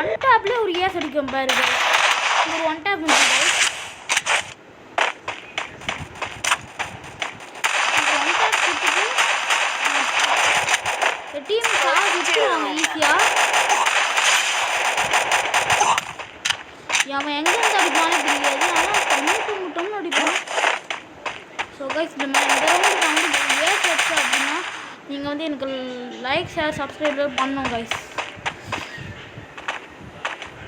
One டேப்லேயே ஒரு ace அடிக்கும் பாரு ஒரு ஒன் டேப் டீம் விட்டுருவாங்க ஈஸியாக. அவன் எங்கேருந்து அடிப்பானே தெரியாது. ஆனால் முட்டம் அடிப்பான். ஸோ கைஸ் இந்த மாதிரி இந்த ரவுண்டுக்கு நான் வந்து ஏஸ் வச்சு அப்படின்னா நீங்கள் வந்து எனக்கு லைக் ஷேர் சப்ஸ்கிரைப் பண்ணணும் கைஸ்.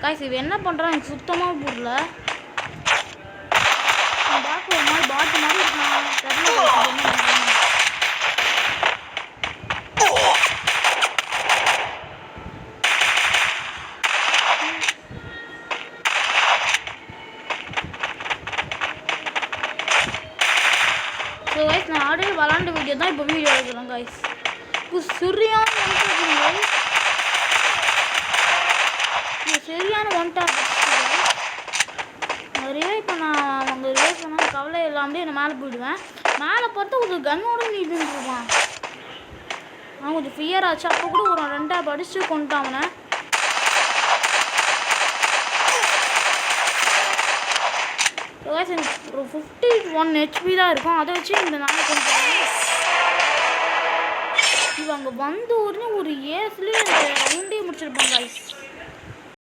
கைஸ் இது என்ன பண்ணுறான் எனக்கு சுத்தமாக புரியல. பார்க்க ஒரு மாதிரி பாட்டு மாதிரி இருக்கான் தெரியல. ஸோ கைஸ் நான் ஆல்ரெடி விளாண்ட வீடியோ தான் இப்போ வீடியோ எடுக்கிறேன் கைஸ். இப்போ சரியான ஒன் டாப் ரிவைவ் பண்ண அவங்க ரிவைவ் பண்ணால் கவலை இல்லாமலே நான் மேலே போயிடுவேன். மேலே பார்த்தா ஒரு கன்னோட நீட்டுருவான். அவன் கொஞ்சம் ஃபியர் ஆச்சு. அப்போ கூட ஒரு 2 டாப் அடிச்சு கொண்டுட்டான். ஒரு 51 HP தான் இருக்கும். அதை வச்சு இந்த நாள் கொஞ்சம் இவங்க வந்த உடனே ஒரு ஏஸ்லேயே ரவுண்டே முடிச்சிருப்பாங்க கைஸ்.